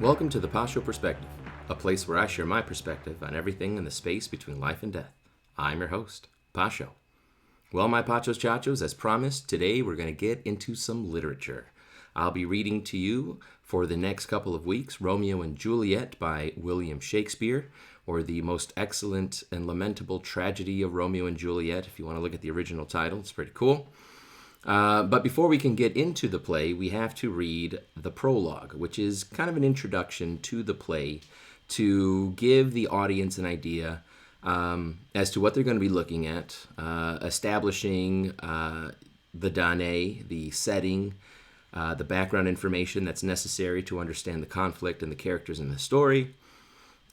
Welcome to the Pasho Perspective, a place where I share my perspective on everything in the space between life and death. I'm your host, Pasho. Well, my Pachos Chachos, as promised, today we're going to get into some literature. I'll be reading to you for the next couple of weeks Romeo and Juliet by William Shakespeare, or the most excellent and lamentable tragedy of Romeo and Juliet. If you want to look at the original title, it's pretty cool. But before we can get into the play, we have to read the prologue, which is kind of an introduction to the play to give the audience an idea as to what they're going to be looking at, establishing the Danae, the setting, the background information that's necessary to understand the conflict and the characters in the story.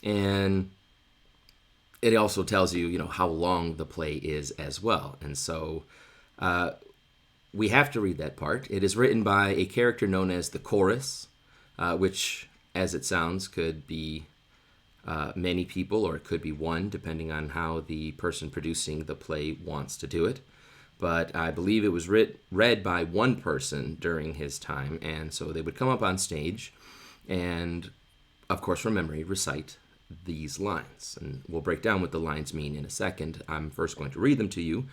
And it also tells you, how long the play is as well. And so we have to read that part. It is written by a character known as the chorus, which, as it sounds, could be many people, or it could be one, depending on how the person producing the play wants to do it. But I believe it was read by one person during his time, and so they would come up on stage and, of course, from memory, recite these lines. And we'll break down what the lines mean in a second. I'm first going to read them to you.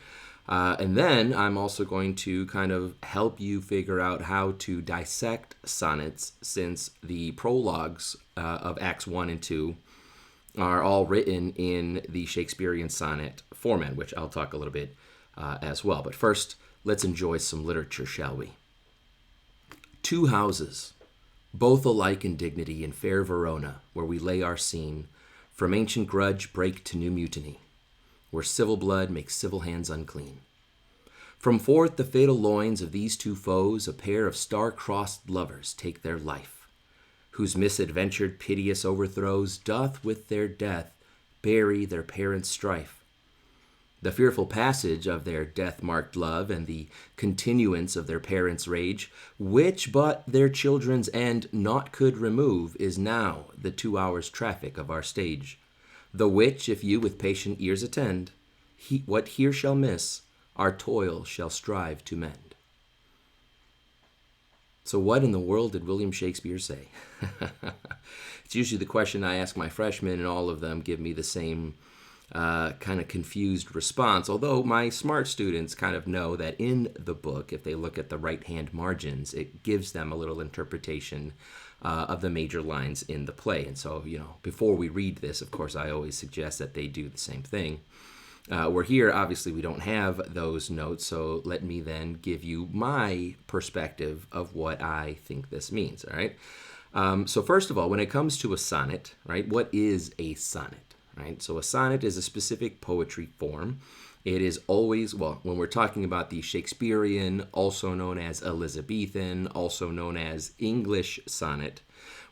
And then I'm also going to kind of help you figure out how to dissect sonnets, since the prologues of Acts 1 and 2 are all written in the Shakespearean sonnet format, which I'll talk a little bit as well. But first, let's enjoy some literature, shall we? Two houses, both alike in dignity, in fair Verona, where we lay our scene, from ancient grudge break to new mutiny, where civil blood makes civil hands unclean. From forth the fatal loins of these two foes, a pair of star-crossed lovers take their life, whose misadventured piteous overthrows doth with their death bury their parents' strife. The fearful passage of their death-marked love, and the continuance of their parents' rage, which but their children's end naught could remove, is now the 2 hours' traffic of our stage. The which, if you with patient ears attend, what here shall miss, our toil shall strive to mend. So what in the world did William Shakespeare say? It's usually the question I ask my freshmen, and all of them give me the same kind of confused response, although my smart students kind of know that in the book, if they look at the right-hand margins, it gives them a little interpretation of the major lines in the play. And so, before we read this, of course, I always suggest that they do the same thing. We're here, obviously, we don't have those notes, so let me then give you my perspective of what I think this means, all right? So first of all, when it comes to a sonnet, right, what is a sonnet, right? So a sonnet is a specific poetry form. It is always, when we're talking about the Shakespearean, also known as Elizabethan, also known as English sonnet,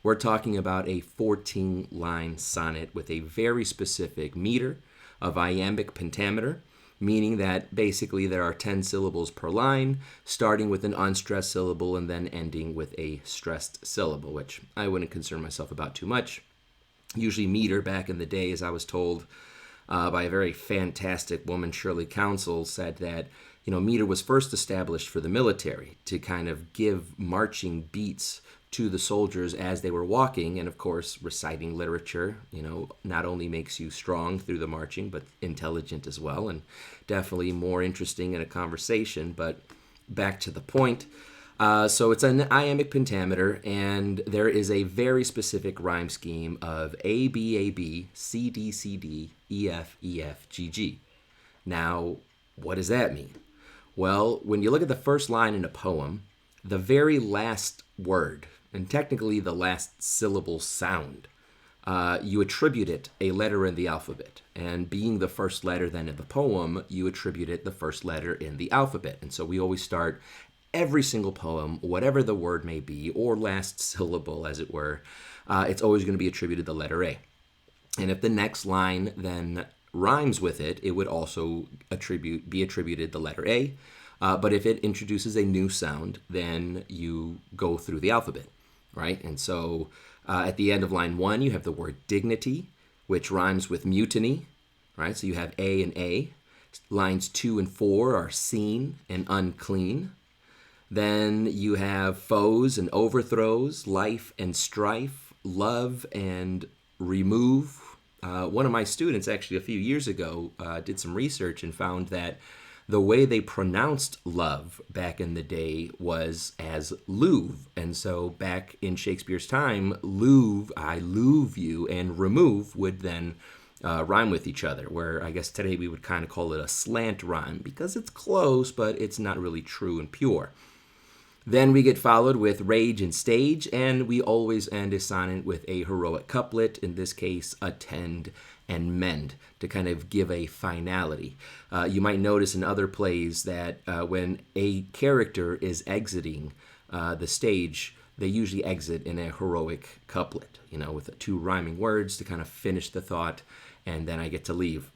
we're talking about a 14-line sonnet with a very specific meter of iambic pentameter, meaning that basically there are 10 syllables per line, starting with an unstressed syllable and then ending with a stressed syllable, which I wouldn't concern myself about too much. Usually meter, back in the day, as I was told by a very fantastic woman, Shirley Council, said that meter was first established for the military to kind of give marching beats to the soldiers as they were walking. And of course, reciting literature, not only makes you strong through the marching, but intelligent as well, and definitely more interesting in a conversation. But back to the point. So it's an iambic pentameter, and there is a very specific rhyme scheme of A, B, A, B, C, D, C, D, E, F, E, F, G, G. Now, what does that mean? Well, when you look at the first line in a poem, the very last word, and technically the last syllable sound, you attribute it a letter in the alphabet. And being the first letter then in the poem, you attribute it the first letter in the alphabet. And so we always start every single poem, whatever the word may be, or last syllable, as it were, it's always going to be attributed the letter A. And if the next line then rhymes with it, it would also be attributed the letter A. But if it introduces a new sound, then you go through the alphabet, right? And so at the end of line 1, you have the word dignity, which rhymes with mutiny, right? So you have A and A. Lines 2 and 4 are seen and unclean. Then you have foes and overthrows, life and strife, love and remove. One of my students, actually, a few years ago, did some research and found that the way they pronounced love back in the day was as Louvre. And so back in Shakespeare's time, Louvre, I love you, and remove would then rhyme with each other, where I guess today we would kind of call it a slant rhyme because it's close, but it's not really true and pure. Then we get followed with rage and stage, and we always end a sonnet with a heroic couplet, in this case, attend and mend, to kind of give a finality. You might notice in other plays that when a character is exiting the stage, they usually exit in a heroic couplet, with two rhyming words to kind of finish the thought, and then I get to leave.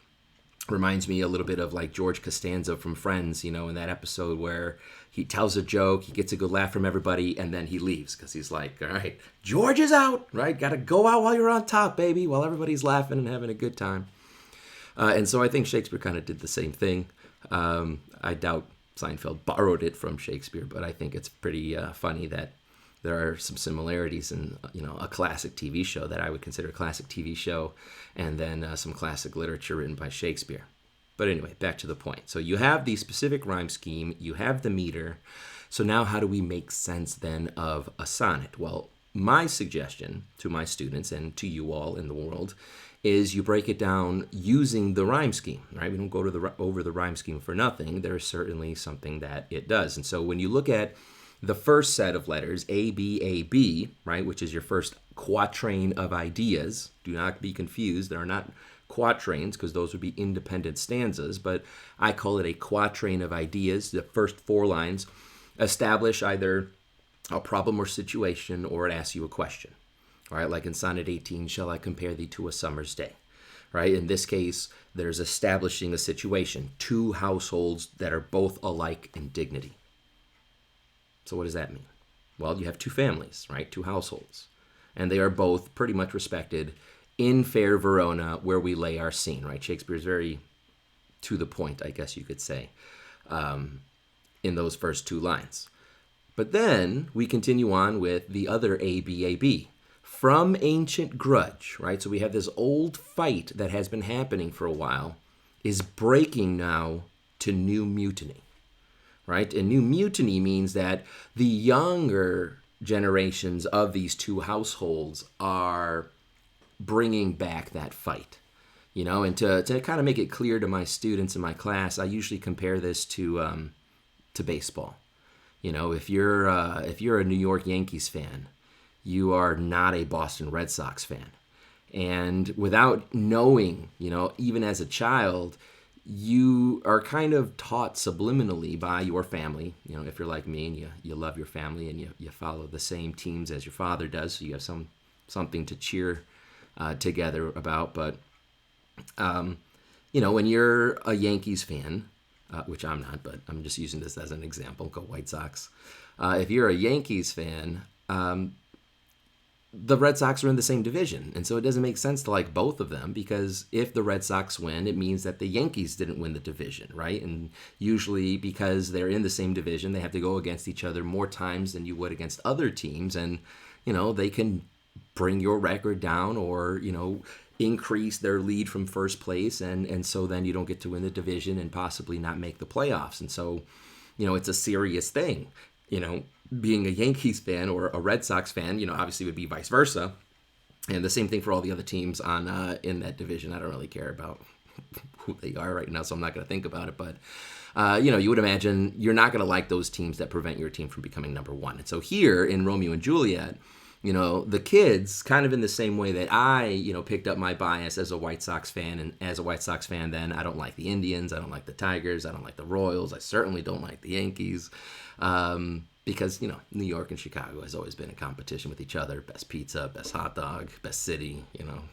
Reminds me a little bit of like George Costanza from Friends, in that episode where he tells a joke, he gets a good laugh from everybody, and then he leaves because he's like, all right, George is out, right? Got to go out while you're on top, baby, while everybody's laughing and having a good time. And so I think Shakespeare kind of did the same thing. I doubt Seinfeld borrowed it from Shakespeare, but I think it's pretty funny that there are some similarities in, a classic TV show that I would consider a classic TV show, and then some classic literature written by Shakespeare. But anyway, back to the point. So you have the specific rhyme scheme, you have the meter. So now how do we make sense then of a sonnet? Well, my suggestion to my students and to you all in the world is you break it down using the rhyme scheme, right? We don't go to over the rhyme scheme for nothing. There's certainly something that it does. And so when you look at the first set of letters, A, B, A, B, right, which is your first quatrain of ideas, do not be confused. There are not quatrains because those would be independent stanzas, but I call it a quatrain of ideas. The first four lines establish either a problem or situation, or it asks you a question. All right, like in Sonnet 18, shall I compare thee to a summer's day? Right, in this case, there's establishing a situation, two households that are both alike in dignity. So what does that mean? Well, you have two families, right, two households, and they are both pretty much respected in fair Verona, where we lay our scene, right? Shakespeare's very to the point, I guess you could say, in those first two lines. But then we continue on with the other A, B, A, B. From ancient grudge, right? So we have this old fight that has been happening for a while, is breaking now to new mutiny, right? And new mutiny means that the younger generations of these two households are bringing back that fight, and to kind of make it clear to my students in my class, I usually compare this to baseball. If you're a New York Yankees fan, you are not a Boston Red Sox fan. And without knowing, even as a child, you are kind of taught subliminally by your family. If you're like me and you love your family and you follow the same teams as your father does, so you have something to cheer together about. But when you're a Yankees fan, which I'm not, but I'm just using this as an example, go White Sox. If you're a Yankees fan, the Red Sox are in the same division, and so it doesn't make sense to like both of them, because if the Red Sox win, it means that the Yankees didn't win the division, right? And usually because they're in the same division, they have to go against each other more times than you would against other teams, and they can bring your record down or increase their lead from first place, and so then you don't get to win the division and possibly not make the playoffs. And so it's a serious thing. Being a Yankees fan or a Red Sox fan, obviously would be vice versa. And the same thing for all the other teams on in that division. I don't really care about who they are right now, so I'm not going to think about it. But, you would imagine you're not going to like those teams that prevent your team from becoming number one. And so here in Romeo and Juliet, the kids, kind of in the same way that I, picked up my bias as a White Sox fan, and as a White Sox fan, then I don't like the Indians, I don't like the Tigers, I don't like the Royals, I certainly don't like the Yankees. Because, New York and Chicago has always been in competition with each other. Best pizza, best hot dog, best city,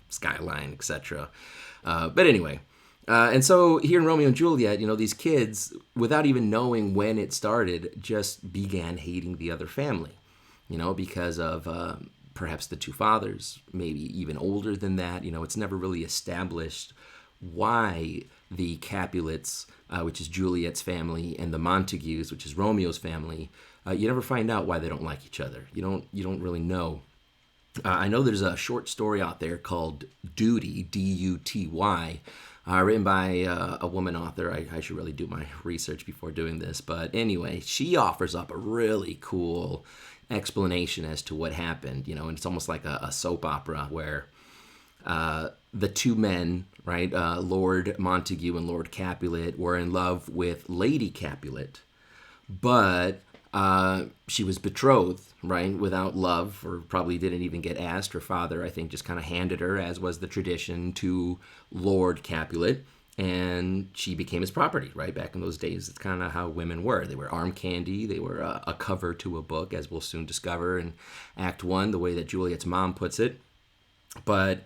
skyline, etc. But anyway, and so here in Romeo and Juliet, these kids, without even knowing when it started, just began hating the other family, because of perhaps the two fathers, maybe even older than that. It's never really established why the Capulets, which is Juliet's family, and the Montagues, which is Romeo's family, you never find out why they don't like each other. You don't really know I know there's a short story out there called Duty, D-U-T-Y, written by a woman author. I should really do my research before doing this. But anyway, she offers up a really cool explanation as to what happened, and it's almost like a soap opera where the two men, right, Lord Montague and Lord Capulet, were in love with Lady Capulet, but she was betrothed, right, without love, or probably didn't even get asked. Her father, I think, just kind of handed her, as was the tradition, to Lord Capulet, and she became his property, right? Back in those days, it's kind of how women were. They were arm candy. They were a cover to a book, as we'll soon discover in Act 1, the way that Juliet's mom puts it. But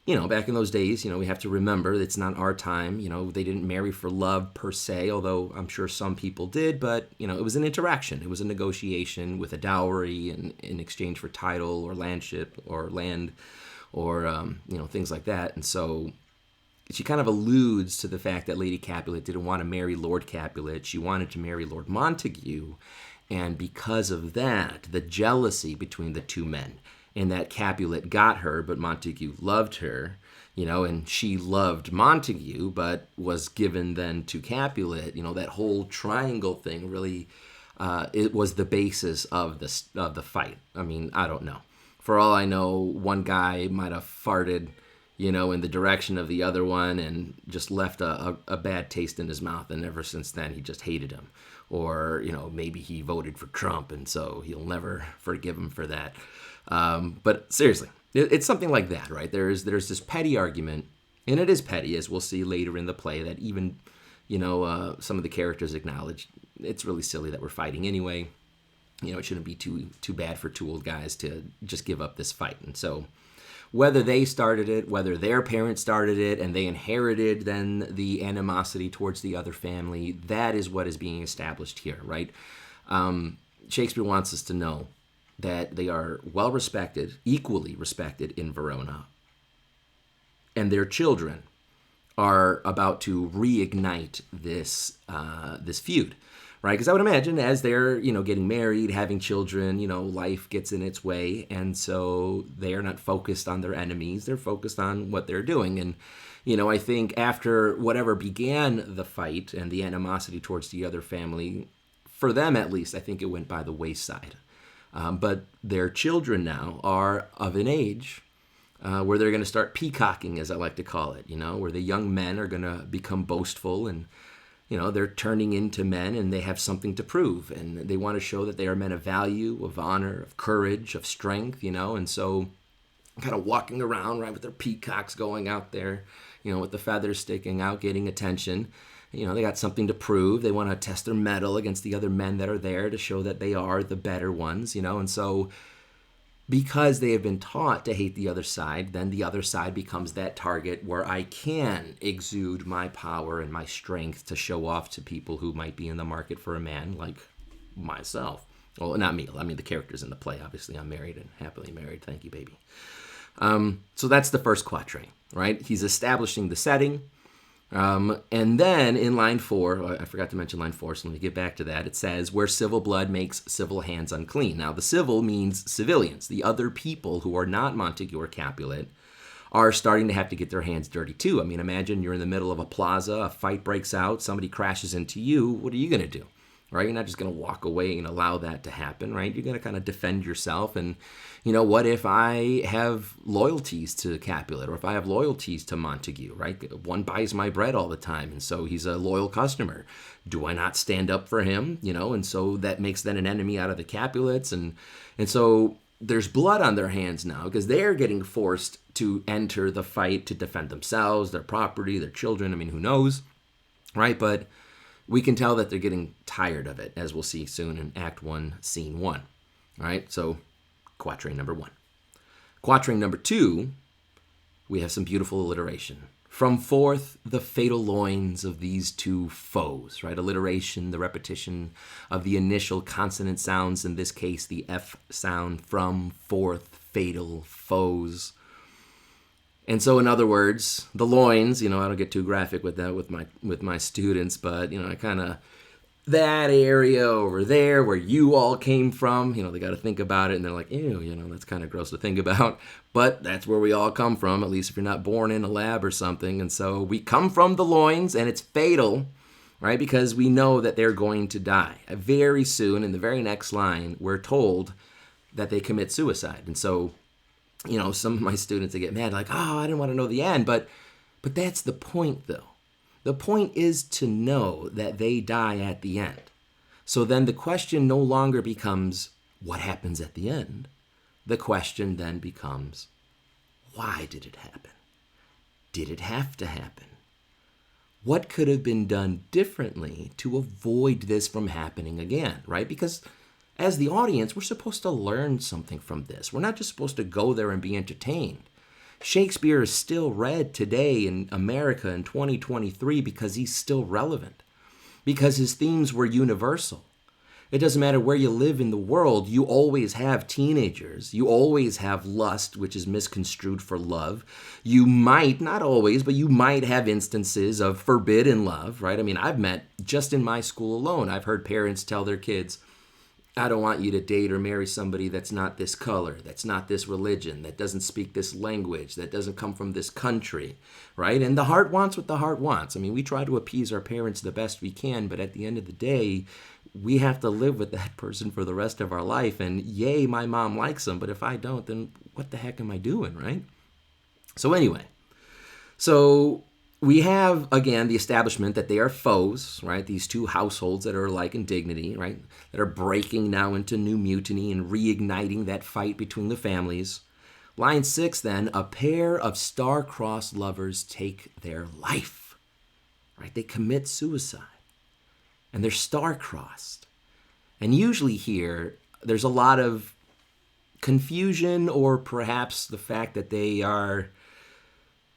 back in those days, we have to remember it's not our time. They didn't marry for love per se, although I'm sure some people did. But, it was an interaction. It was a negotiation with a dowry in exchange for title or landship or land or, things like that. And so she kind of alludes to the fact that Lady Capulet didn't want to marry Lord Capulet. She wanted to marry Lord Montague. And because of that, the jealousy between the two men, and that Capulet got her, but Montague loved her, and she loved Montague, but was given then to Capulet. That whole triangle thing really, it was the basis of the fight. I mean, I don't know. For all I know, one guy might have farted, in the direction of the other one and just left a bad taste in his mouth, and ever since then he just hated him. Or, maybe he voted for Trump, and so he'll never forgive him for that. But seriously, it's something like that, right? There's this petty argument, and it is petty, as we'll see later in the play, that even, some of the characters acknowledge it's really silly that we're fighting anyway. It shouldn't be too bad for two old guys to just give up this fight. And so whether they started it, whether their parents started it, and they inherited then the animosity towards the other family, that is what is being established here, right? Shakespeare wants us to know that they are well respected, equally respected in Verona, and their children are about to reignite this feud, right? Because I would imagine as they're getting married, having children, life gets in its way, and so they are not focused on their enemies; they're focused on what they're doing. And I think after whatever began the fight and the animosity towards the other family, for them at least, I think it went by the wayside. But their children now are of an age where they're going to start peacocking, as I like to call it, where the young men are going to become boastful and, they're turning into men and they have something to prove. And they want to show that they are men of value, of honor, of courage, of strength, and so kind of walking around, right, with their peacocks going out there, with the feathers sticking out, getting attention. They got something to prove. They want to test their mettle against the other men that are there to show that they are the better ones, and so because they have been taught to hate the other side, then the other side becomes that target where I can exude my power and my strength to show off to people who might be in the market for a man like myself. Well, not me. I mean, the characters in the play. Obviously, I'm married and happily married. Thank you, baby. So that's the first quatrain, right? He's establishing the setting. And then in line 4, I forgot to mention line 4, so let me get back to that. It says, where civil blood makes civil hands unclean. Now, the civil means civilians. The other people who are not Montague or Capulet are starting to have to get their hands dirty too. I mean, imagine you're in the middle of a plaza, a fight breaks out, somebody crashes into you. What are you going to do? Right? You're not just going to walk away and allow that to happen, right? You're going to kind of defend yourself. And, what if I have loyalties to Capulet, or if I have loyalties to Montague, right? One buys my bread all the time, and so he's a loyal customer. Do I not stand up for him? And so that makes then an enemy out of the Capulets. And so there's blood on their hands now because they're getting forced to enter the fight to defend themselves, their property, their children. I mean, who knows, right? But we can tell that they're getting tired of it, as we'll see soon in Act 1, Scene 1. All right, so quatrain number 1. Quatrain number 2, we have some beautiful alliteration. From forth the fatal loins of these two foes, right? Alliteration, the repetition of the initial consonant sounds, in this case, the F sound, from forth fatal foes. And so, in other words, the loins, I don't get too graphic with that with my students, but, I kind of that area over there where you all came from. They got to think about it, and they're like, ew, that's kind of gross to think about. But that's where we all come from, at least if you're not born in a lab or something. And so we come from the loins, and it's fatal, right? Because we know that they're going to die. Very soon, in the very next line, we're told that they commit suicide. And so, some of my students, they get mad, like, oh, I didn't want to know the end. But that's the point, though. The point is to know that they die at the end. So then the question no longer becomes, what happens at the end? The question then becomes, why did it happen? Did it have to happen? What could have been done differently to avoid this from happening again, right? Because as the audience, we're supposed to learn something from this. We're not just supposed to go there and be entertained. Shakespeare is still read today in America in 2023 because he's still relevant, because his themes were universal. It doesn't matter where you live in the world, you always have teenagers. You always have lust, which is misconstrued for love. You might, not always, but you might have instances of forbidden love, right? I mean, I've met, just in my school alone, I've heard parents tell their kids, I don't want you to date or marry somebody that's not this color, that's not this religion, that doesn't speak this language, that doesn't come from this country, right? And the heart wants what the heart wants. I mean, we try to appease our parents the best we can, but at the end of the day, we have to live with that person for the rest of our life. And yay, my mom likes them, but if I don't, then what the heck am I doing, right? So anyway, we have, again, the establishment that they are foes, right? These two households that are alike in dignity, right? That are breaking now into new mutiny and reigniting that fight between the families. Line 6, then, a pair of star-crossed lovers take their life, right? They commit suicide, and they're star-crossed. And usually here, there's a lot of confusion, or perhaps the fact that they are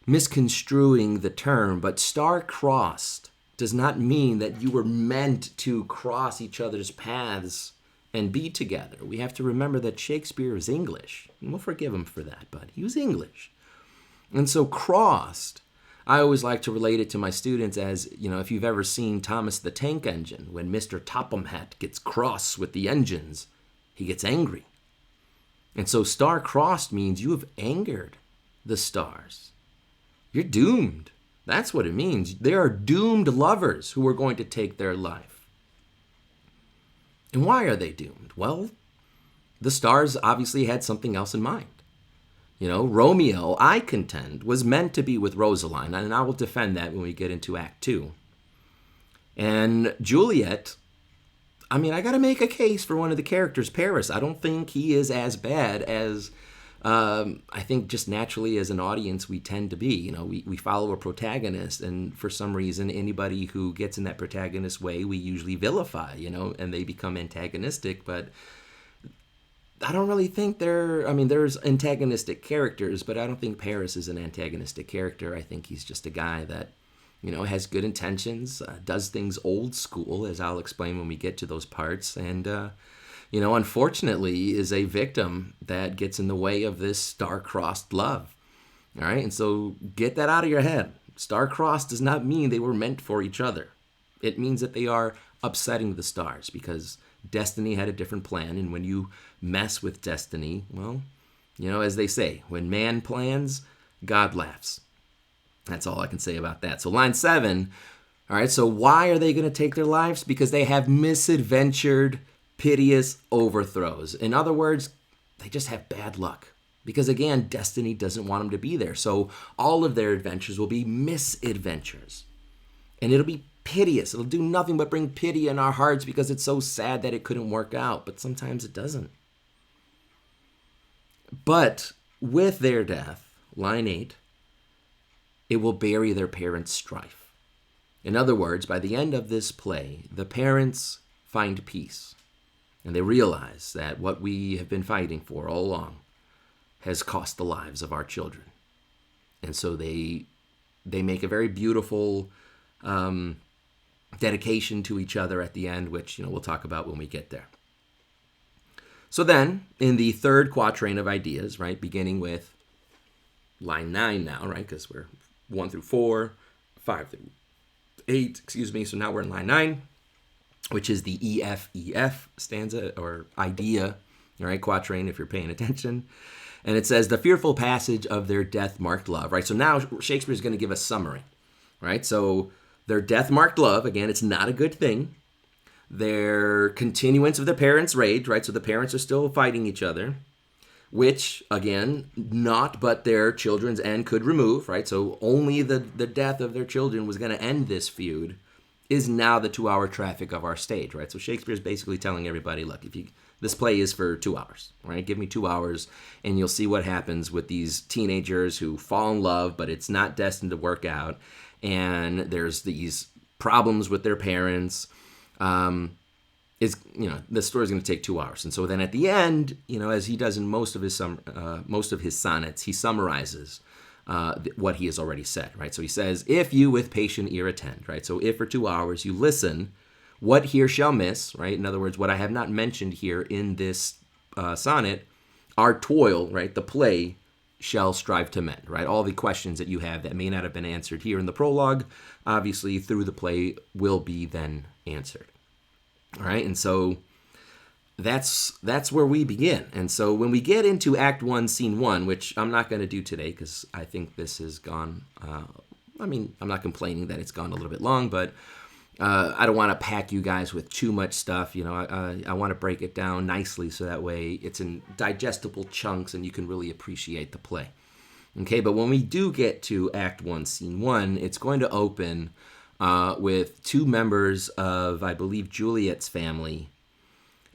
misconstruing the term, but star-crossed does not mean that you were meant to cross each other's paths and be together. We have to remember that Shakespeare is English, and we'll forgive him for that, but he was English. And so crossed, I always like to relate it to my students as, if you've ever seen Thomas the Tank Engine, when Mr. Topham Hatt gets cross with the engines, he gets angry. And so star-crossed means you have angered the stars. You're doomed. That's what it means. There are doomed lovers who are going to take their life. And why are they doomed? Well, the stars obviously had something else in mind. Romeo, I contend, was meant to be with Rosaline, and I will defend that when we get into Act 2. And Juliet, I got to make a case for one of the characters, Paris. I don't think he is as bad as I think just naturally as an audience we tend to be. We follow a protagonist, and for some reason anybody who gets in that protagonist way we usually vilify, and they become antagonistic. But I don't really think there's antagonistic characters, but I don't think Paris is an antagonistic character. I think he's just a guy that has good intentions, does things old school, as I'll explain when we get to those parts, and unfortunately is a victim that gets in the way of this star-crossed love. All right, and so get that out of your head. Star-crossed does not mean they were meant for each other. It means that they are upsetting the stars because destiny had a different plan, and when you mess with destiny, well, as they say, when man plans, God laughs. That's all I can say about that. So line 7, all right, so why are they going to take their lives? Because they have misadventured, piteous overthrows. In other words, they just have bad luck. Because again, destiny doesn't want them to be there. So all of their adventures will be misadventures. And it'll be piteous. It'll do nothing but bring pity in our hearts because it's so sad that it couldn't work out. But sometimes it doesn't. But with their death, line 8, it will bury their parents' strife. In other words, by the end of this play, the parents find peace. And they realize that what we have been fighting for all along has cost the lives of our children. And so they make a very beautiful dedication to each other at the end, which we'll talk about when we get there. So then, in the third quatrain of ideas, right, beginning with line 9 now, right, because we're 1 through 4, 5 through 8, so now we're in line 9. which is the EFEF stanza or idea, all right, quatrain if you're paying attention. And it says, the fearful passage of their death-marked love, right? So now Shakespeare is going to give a summary, right? So their death-marked love, again, it's not a good thing. Their continuance of the parents' rage, right? So the parents are still fighting each other, which, again, not but their children's end could remove, right? So only the death of their children was going to end this feud, is now the 2-hour traffic of our stage, right? So Shakespeare's basically telling everybody, look, this play is for 2 hours, right? Give me 2 hours and you'll see what happens with these teenagers who fall in love, but it's not destined to work out. And there's these problems with their parents. The story's going to take 2 hours. And so then at the end, as he does in most of his sonnets, he summarizes what he has already said, right? So he says, if you with patient ear attend, right? So if for 2 hours you listen, what here shall miss, right? In other words, what I have not mentioned here in this sonnet, our toil, right? The play shall strive to mend, right? All the questions that you have that may not have been answered here in the prologue, obviously through the play will be then answered. All right, and so that's where we begin. And so when we get into Act 1, Scene 1, which I'm not going to do today because I think this has gone, I'm not complaining that it's gone a little bit long, but I don't want to pack you guys with too much stuff. I want to break it down nicely so that way it's in digestible chunks and you can really appreciate the play. Okay, but when we do get to Act 1, Scene 1, it's going to open with 2 members of, I believe, Juliet's family,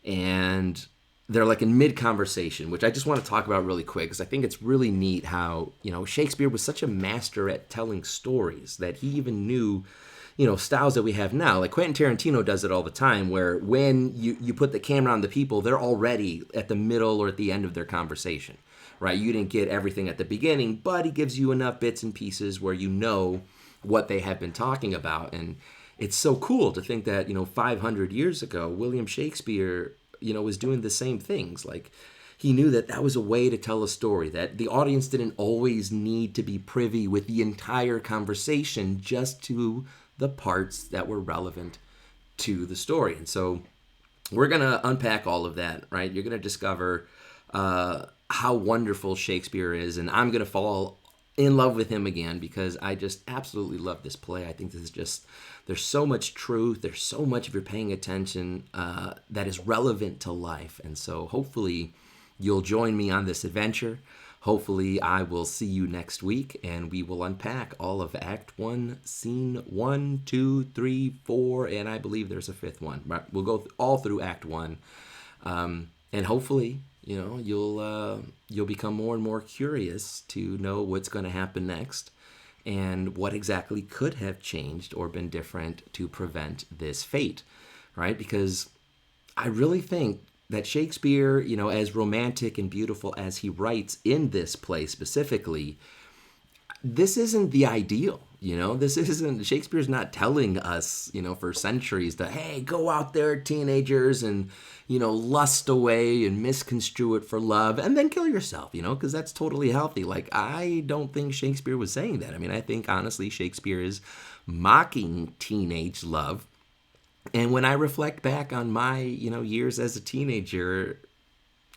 and they're like in mid-conversation, which I just want to talk about really quick because I think it's really neat how, Shakespeare was such a master at telling stories that he even knew, styles that we have now. Like Quentin Tarantino does it all the time, where when you put the camera on the people, they're already at the middle or at the end of their conversation, right? You didn't get everything at the beginning, but he gives you enough bits and pieces where you know what they have been talking about. And it's so cool to think that 500 years ago William Shakespeare was doing the same things. Like he knew that was a way to tell a story, that the audience didn't always need to be privy with the entire conversation, just to the parts that were relevant to the story. And so we're going to unpack all of that, right? You're going to discover how wonderful Shakespeare is, and I'm going to fall in love with him again because I just absolutely love this play. I think this is just, there's so much truth, there's so much, if you're paying attention, that is relevant to life. And so hopefully you'll join me on this adventure. Hopefully I will see you next week and we will unpack all of Act 1, Scene 1, 2, 3, 4, and I believe there's a 5th one. We'll go all through Act 1. And hopefully, you'll become more and more curious to know what's going to happen next and what exactly could have changed or been different to prevent this fate, right? Because I really think that Shakespeare, as romantic and beautiful as he writes in this play specifically, this isn't the ideal. This isn't, Shakespeare's not telling us, for centuries that, hey, go out there, teenagers, and, lust away and misconstrue it for love and then kill yourself, because that's totally healthy. Like, I don't think Shakespeare was saying that. I think, honestly, Shakespeare is mocking teenage love. And when I reflect back on my, years as a teenager,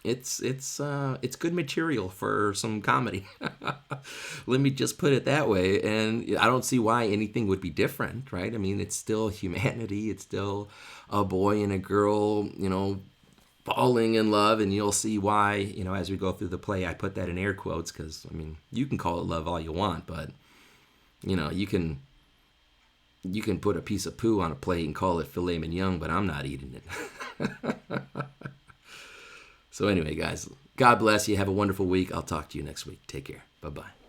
it's good material for some comedy. Let me just put it that way. And I don't see why anything would be different, right? It's still humanity. It's still a boy and a girl, falling in love. And you'll see why, as we go through the play, I put that in air quotes because, you can call it love all you want, but, you can put a piece of poo on a plate and call it filet mignon, but I'm not eating it. So anyway, guys, God bless you. Have a wonderful week. I'll talk to you next week. Take care. Bye-bye.